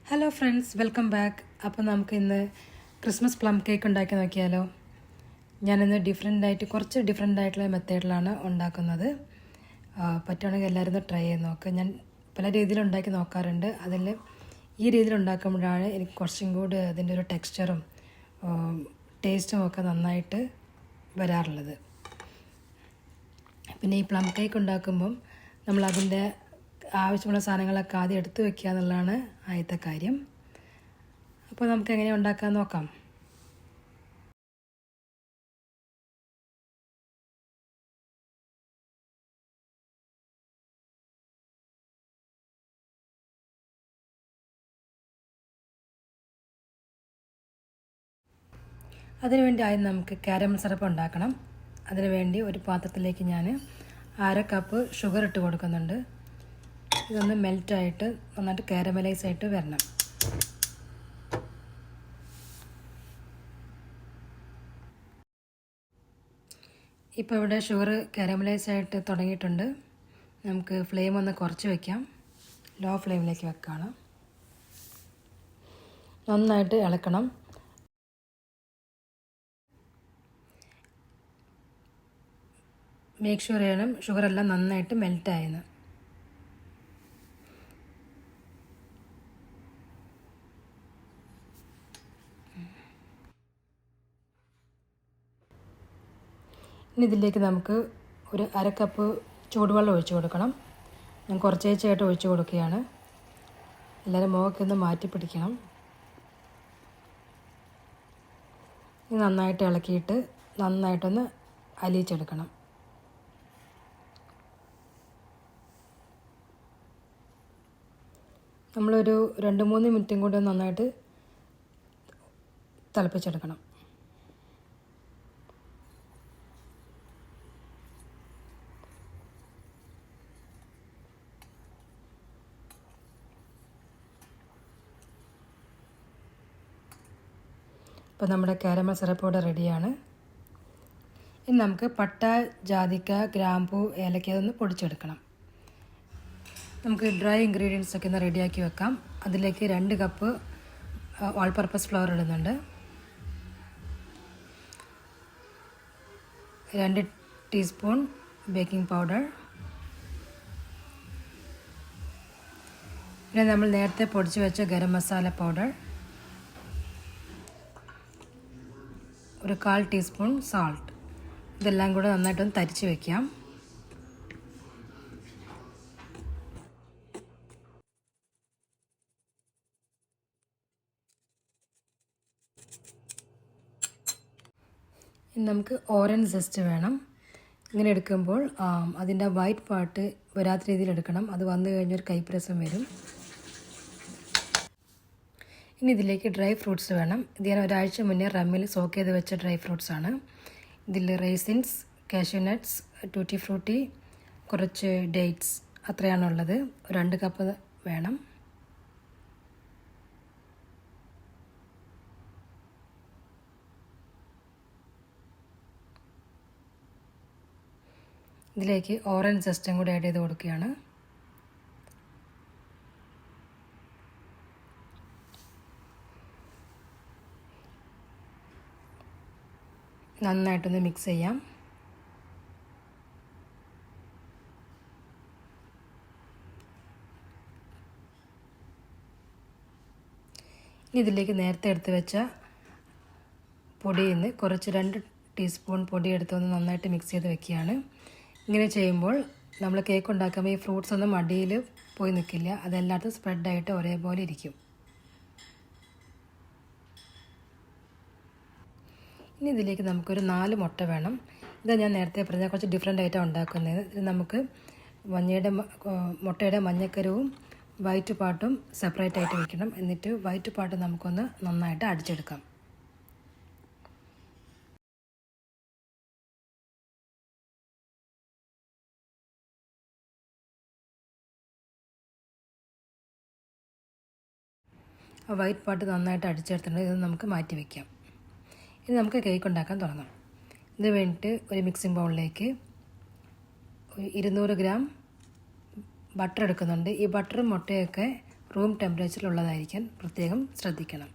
Hello friends, welcome back. അപ്പോൾ നമുക്ക് ഇന്ന് ക്രിസ്മസ് പ്ലം കേക്ക് ഉണ്ടാക്കി നോക്കിയാലോ. ഞാനിന്ന് കുറച്ച് ഡിഫറെൻ്റ് ആയിട്ടുള്ള മെത്തേഡിലാണ് ഉണ്ടാക്കുന്നത്. പറ്റുവാണെങ്കിൽ എല്ലാവരും ഒന്ന് ട്രൈ ചെയ്ത് നോക്കുക. ഞാൻ പല രീതിയിൽ ഉണ്ടാക്കി നോക്കാറുണ്ട്. അതിൽ ഈ രീതിയിൽ ഉണ്ടാക്കുമ്പോഴാണ് എനിക്ക് കുറച്ചും കൂടി അതിൻ്റെ ഒരു ടെക്സ്ചറും ടേസ്റ്റും ഒക്കെ നന്നായിട്ട് വരാറുള്ളത്. പിന്നെ ഈ പ്ലം കേക്ക് ഉണ്ടാക്കുമ്പം നമ്മളതിൻ്റെ ആവശ്യമുള്ള സാധനങ്ങളൊക്കെ ആദ്യം എടുത്തു വെക്കുക എന്നുള്ളതാണ് ആദ്യത്തെ കാര്യം. അപ്പോൾ നമുക്ക് എങ്ങനെ ഉണ്ടാക്കാൻ നോക്കാം. അതിനുവേണ്ടി ആദ്യം നമുക്ക് കാരമൽ സിറപ്പ് ഉണ്ടാക്കണം. അതിനുവേണ്ടി ഒരു പാത്രത്തിലേക്ക് ഞാൻ 1/2 കപ്പ് ഷുഗർ ഇട്ട് കൊടുക്കുന്നുണ്ട്. ഇതൊന്ന് മെൽറ്റായിട്ട് നന്നായിട്ട് കാരമലൈസ് ആയിട്ട് വരണം. ഇപ്പോൾ ഇവിടെ ഷുഗർ കാരമലൈസ് ആയിട്ട് തുടങ്ങിയിട്ടുണ്ട്. നമുക്ക് ഫ്ലെയിം ഒന്ന് കുറച്ച് വയ്ക്കാം. ലോ ഫ്ലെയിമിലേക്ക് വെക്കണം. നന്നായിട്ട് ഇളക്കണം. മേക്ക് ഷുവർ ചെയ്യണം ഷുഗറെല്ലാം നന്നായിട്ട് മെൽറ്റായെന്ന്. ഇനി ഇതിലേക്ക് നമുക്ക് ഒരു 1/2 കപ്പ് ചൂടുവെള്ളം ഒഴിച്ചു കൊടുക്കണം. ഞാൻ കുറച്ചേച്ചായിട്ട് ഒഴിച്ചു കൊടുക്കുകയാണ്. എല്ലാവരും മുഖമൊക്കെ ഒന്ന് മാറ്റി പിടിക്കണം. ഇത് നന്നായിട്ട് ഇളക്കിയിട്ട് നന്നായിട്ടൊന്ന് അലിയിച്ചെടുക്കണം. നമ്മളൊരു 2-3 മിനിറ്റും കൂടി നന്നായിട്ട് തിളപ്പിച്ചെടുക്കണം. ഇപ്പോൾ നമ്മുടെ കാരമൽ സിറപ്പ് ഇവിടെ റെഡിയാണ്. ഇനി നമുക്ക് പട്ട, ജാതിക്ക, ഗ്രാമ്പൂ, ഏലക്ക അതൊന്ന് പൊടിച്ചെടുക്കണം. നമുക്ക് ഡ്രൈ ഇൻഗ്രീഡിയൻസ് ഒക്കെ ഒന്ന് റെഡിയാക്കി വെക്കാം. അതിലേക്ക് 2 കപ്പ് ഓൾ പർപ്പസ് ഫ്ലവർ ഇടുന്നുണ്ട്. 2 ടീസ്പൂൺ ബേക്കിംഗ് പൗഡർ. പിന്നെ നമ്മൾ നേരത്തെ പൊടിച്ച് വെച്ച ഗരം മസാല പൗഡർ. ഒരു 1/4 ടീസ്പൂൺ സാൾട്ട്. ഇതെല്ലാം കൂടെ നന്നായിട്ടൊന്ന് തരിച്ച് വയ്ക്കാം. ഇനി നമുക്ക് ഓറഞ്ച് ജസ്റ്റ് വേണം. ഇങ്ങനെ എടുക്കുമ്പോൾ അതിൻ്റെ വൈറ്റ് പാർട്ട് വരാത്ത രീതിയിൽ എടുക്കണം. അത് വന്നു കഴിഞ്ഞൊരു കൈപ്രസം വരും. ഇനി ഇതിലേക്ക് ഡ്രൈ ഫ്രൂട്ട്സ് വേണം. ഇത് ഞാൻ ഒരാഴ്ച മുന്നേ റമ്മിൽ സോക്ക് ചെയ്ത് വെച്ച ഡ്രൈ ഫ്രൂട്ട്സാണ്. ഇതിൽ raisins, cashew nuts, tutti Frooti, കുറച്ച് ഡേറ്റ്സ് അത്രയാണുള്ളത്. 2 കപ്പ് വേണം. ഇതിലേക്ക് ഓറഞ്ച് ജസ്റ്റും കൂടി ആഡ് ചെയ്ത് കൊടുക്കുകയാണ്. നന്നായിട്ടൊന്ന് മിക്സ് ചെയ്യാം. ഇനി ഇതിലേക്ക് നേരത്തെ എടുത്ത് വെച്ച പൊടിയിൽ നിന്ന് കുറച്ച് 2 ടീസ്പൂൺ പൊടി എടുത്തൊന്ന് നന്നായിട്ട് മിക്സ് ചെയ്ത് വെക്കുകയാണ്. ഇങ്ങനെ ചെയ്യുമ്പോൾ നമ്മൾ കേക്ക് ഉണ്ടാക്കുമ്പോൾ ഈ ഫ്രൂട്ട്സ് ഒന്നും അടിയിൽ പോയി നിൽക്കില്ല. അതെല്ലായിടത്തും സ്പ്രെഡായിട്ട് ഒരേപോലെ ഇരിക്കും. ഇനി ഇതിലേക്ക് നമുക്കൊരു 4 മുട്ട വേണം. ഇതാ ഞാൻ നേരത്തെ പറഞ്ഞാൽ കുറച്ച് ഡിഫറെൻ്റ് ആയിട്ടാണ് ഉണ്ടാക്കുന്നത്. ഇത് നമുക്ക് മുട്ടയുടെ മഞ്ഞക്കരുവും വൈറ്റ് പാർട്ടും സെപ്പറേറ്റ് ആയിട്ട് വയ്ക്കണം. എന്നിട്ട് വൈറ്റ് പാർട്ട് നമുക്കൊന്ന് നന്നായിട്ട് അടിച്ചെടുക്കാം. ആ വൈറ്റ് പാർട്ട് നന്നായിട്ട് അടിച്ചെടുത്തിട്ടുണ്ട്. ഇത് നമുക്ക് മാറ്റി വയ്ക്കാം. ഇനി നമുക്ക് കേക്ക് ഉണ്ടാക്കാൻ തുടങ്ങാം. ഇതിന് വേണ്ടിയിട്ട് ഒരു മിക്സിംഗ് ബൗളിലേക്ക് 200 ഗ്രാം ബട്ടർ എടുക്കുന്നുണ്ട്. ഈ ബട്ടറും മുട്ടയൊക്കെ റൂം ടെമ്പറേച്ചറിലുള്ളതായിരിക്കാൻ പ്രത്യേകം ശ്രദ്ധിക്കണം.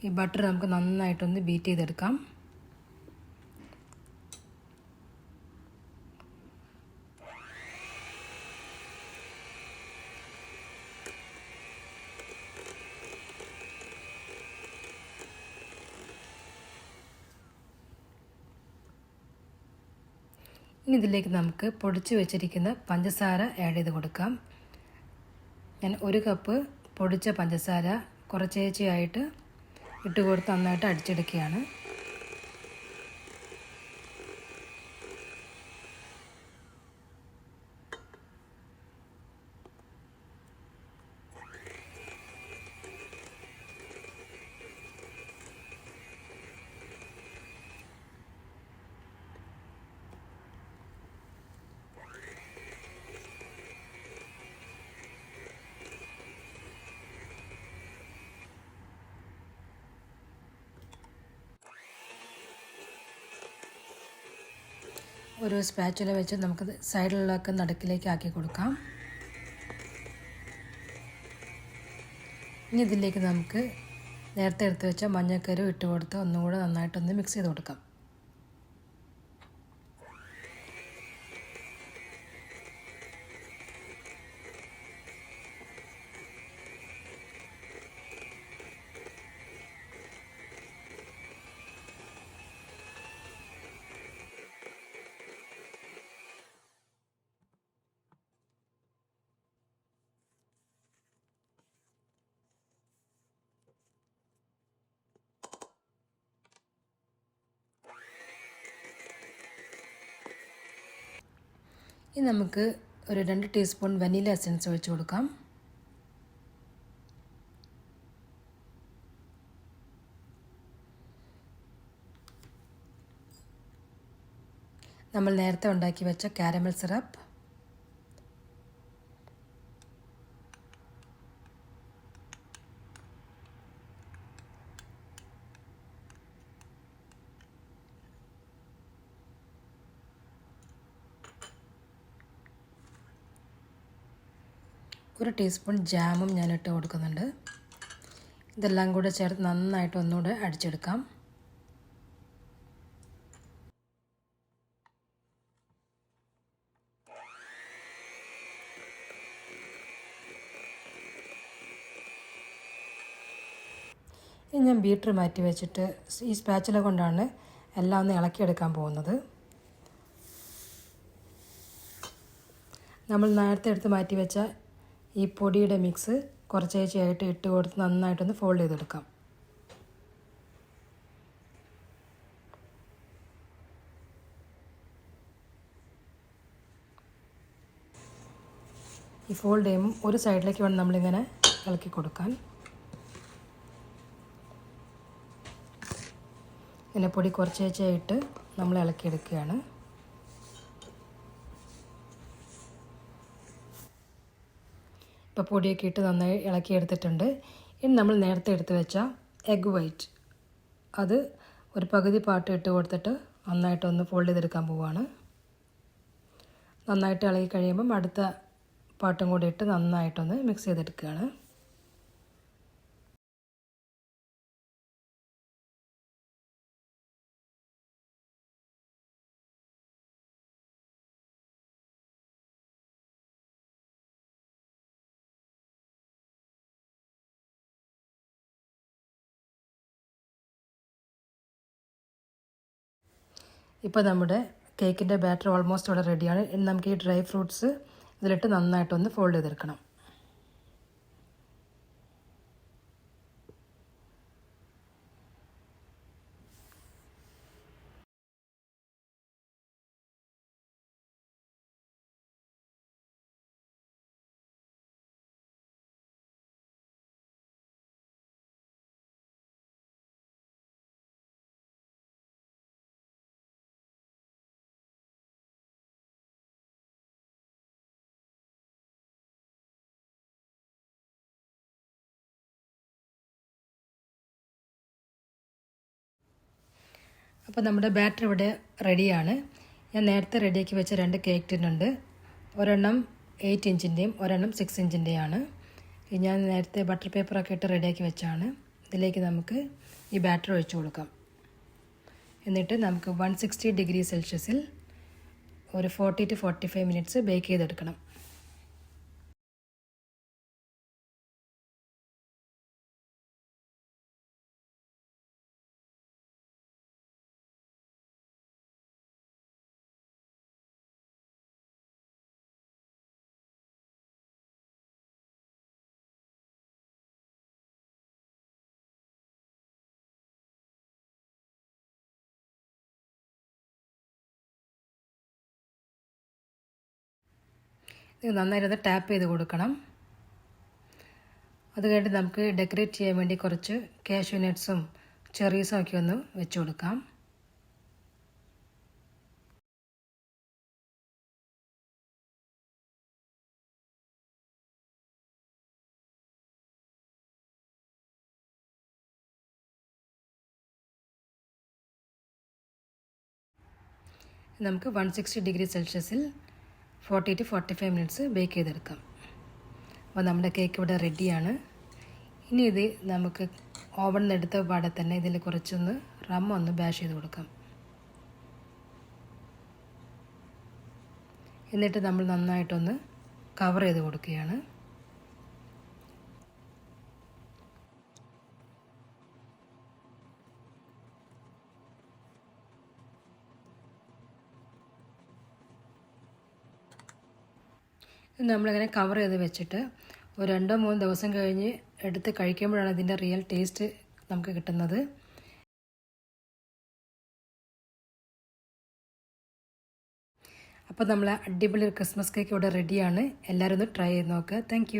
ഈ ബട്ടർ നമുക്ക് നന്നായിട്ടൊന്ന് ബീറ്റ് ചെയ്തെടുക്കാം. ഇനി ഇതിലേക്ക് നമുക്ക് പൊടിച്ച് വെച്ചിരിക്കുന്ന പഞ്ചസാര ആഡ് ചെയ്ത് കൊടുക്കാം. ഞാൻ 1 കപ്പ് പൊടിച്ച പഞ്ചസാര കുറച്ചേച്ചയായിട്ട് ഇട്ട് കൊടുത്ത് നന്നായിട്ട് അടിച്ചെടുക്കുകയാണ്. ഒരു സ്പാച്ചുല വെച്ച് നമുക്ക് സൈഡിലൊക്കെ നടുക്കിലേക്ക് ആക്കി കൊടുക്കാം. ഇനി ഇതിലേക്ക് നമുക്ക് നേരത്തെ എടുത്ത് വെച്ച മഞ്ഞക്കരു ഇട്ട് കൊടുത്ത് ഒന്നുകൂടെ നന്നായിട്ടൊന്ന് മിക്സ് ചെയ്ത് കൊടുക്കാം. ഇനി നമുക്ക് ഒരു 2 ടീസ്പൂൺ വനില എസൻസ് ഒഴിച്ച് കൊടുക്കാം. നമ്മൾ നേരത്തെ ഉണ്ടാക്കി വെച്ച കാരമൽ സിറപ്പ്, ഒരു ടീസ്പൂൺ ജാമും ഞാൻ ഇട്ട് കൊടുക്കുന്നുണ്ട്. ഇതെല്ലാം കൂടെ ചേർത്ത് നന്നായിട്ട് ഒന്നുകൂടെ അടിച്ചെടുക്കാം. ഇനി ഞാൻ ബീറ്റർ മാറ്റി വെച്ചിട്ട് ഈ സ്പാച്ചുല കൊണ്ടാണ് എല്ലാം ഒന്ന് ഇളക്കിയെടുക്കാൻ പോകുന്നത്. നമ്മൾ നേരത്തെ എടുത്ത് മാറ്റി വെച്ച ഈ പൊടിയുടെ മിക്സ് കുറച്ചേച്ചയായിട്ട് ഇട്ട് കൊടുത്ത് നന്നായിട്ടൊന്ന് ഫോൾഡ് ചെയ്തെടുക്കാം. ഈ ഫോൾഡ് ചെയ്യുമ്പോൾ ഒരു സൈഡിലേക്ക് വേണം നമ്മളിങ്ങനെ ഇളക്കി കൊടുക്കാൻ. ഇങ്ങനെ പൊടി കുറച്ചേച്ചയായിട്ട് നമ്മൾ ഇളക്കിയെടുക്കുകയാണ്. ഇപ്പോൾ പൊടിയൊക്കെ ഇട്ട് നന്നായി ഇളക്കിയെടുത്തിട്ടുണ്ട്. ഇനി നമ്മൾ നേരത്തെ എടുത്ത് വെച്ച എഗ് വൈറ്റ് അത് ഒരു പകുതി പാട്ട് ഇട്ട് കൊടുത്തിട്ട് നന്നായിട്ടൊന്ന് ഫോൾഡ് ചെയ്തെടുക്കാൻ പോവുകയാണ്. നന്നായിട്ട് ഇളകി കഴിയുമ്പം അടുത്ത പാട്ടും കൂടി ഇട്ട് നന്നായിട്ടൊന്ന് മിക്സ് ചെയ്തെടുക്കുകയാണ്. ഇപ്പോൾ നമ്മുടെ കേക്കിൻ്റെ ബാറ്റർ ഓൾമോസ്റ്റ് ഇവിടെ റെഡിയാണ്. ഇനി നമുക്ക് ഈ ഡ്രൈ ഫ്രൂട്ട്സ് ഇതിലിട്ട് നന്നായിട്ടൊന്ന് ഫോൾഡ് ചെയ്തെടുക്കണം. അപ്പോൾ നമ്മുടെ ബാറ്റർ ഇവിടെ റെഡിയാണ്. ഞാൻ നേരത്തെ റെഡിയാക്കി വെച്ച 2 കേക്ക് ടിന്നുണ്ട്. ഒരെണ്ണം 8 ഇഞ്ചിൻ്റെയും ഒരെണ്ണം 6 ഇഞ്ചിൻ്റെയാണ്. ഞാൻ നേരത്തെ ബട്ടർ പേപ്പറൊക്കെ ഇട്ട് റെഡിയാക്കി വെച്ചാണ്. ഇതിലേക്ക് നമുക്ക് ഈ ബാറ്റർ ഒഴിച്ചു കൊടുക്കാം. എന്നിട്ട് നമുക്ക് 160 ഡിഗ്രി സെൽഷ്യസിൽ ഒരു 40 to 45 മിനിറ്റ്സ് ബേക്ക് ചെയ്തെടുക്കണം. ഇത് നന്നായിട്ട് ടാപ്പ് ചെയ്ത് കൊടുക്കണം. അത് കഴിഞ്ഞിട്ട് നമുക്ക് ഡെക്കറേറ്റ് ചെയ്യാൻ വേണ്ടി കുറച്ച് കാഷ്യൂ നട്ട്സും ചെറീസും ഒക്കെ ഒന്ന് വെച്ച് കൊടുക്കാം. നമുക്ക് 160 ഡിഗ്രി സെൽഷ്യസിൽ 40 to 45 മിനിറ്റ്സ് ബേക്ക് ചെയ്തെടുക്കാം. അപ്പോൾ നമ്മുടെ കേക്ക് ഇവിടെ റെഡിയാണ്. ഇനി ഇത് നമുക്ക് ഓവനിൽ നിന്ന് എടുത്ത പാടെ തന്നെ ഇതിൽ കുറച്ചൊന്ന് റം ഒന്ന് ബാഷ് ചെയ്ത് കൊടുക്കാം. എന്നിട്ട് നമ്മൾ നന്നായിട്ടൊന്ന് കവർ ചെയ്ത് കൊടുക്കുകയാണ്. നമ്മളിങ്ങനെ കവർ ചെയ്ത് വെച്ചിട്ട് ഒരു 2-3 ദിവസം കഴിഞ്ഞ് എടുത്ത് കഴിക്കുമ്പോഴാണ് ഇതിൻ്റെ റിയൽ ടേസ്റ്റ് നമുക്ക് കിട്ടുന്നത്. അപ്പോൾ നമ്മൾ അടിപൊളി ക്രിസ്മസ് കേക്ക് ഇവിടെ റെഡിയാണ്. എല്ലാവരും ഒന്ന് ട്രൈ ചെയ്ത് നോക്കുക. താങ്ക്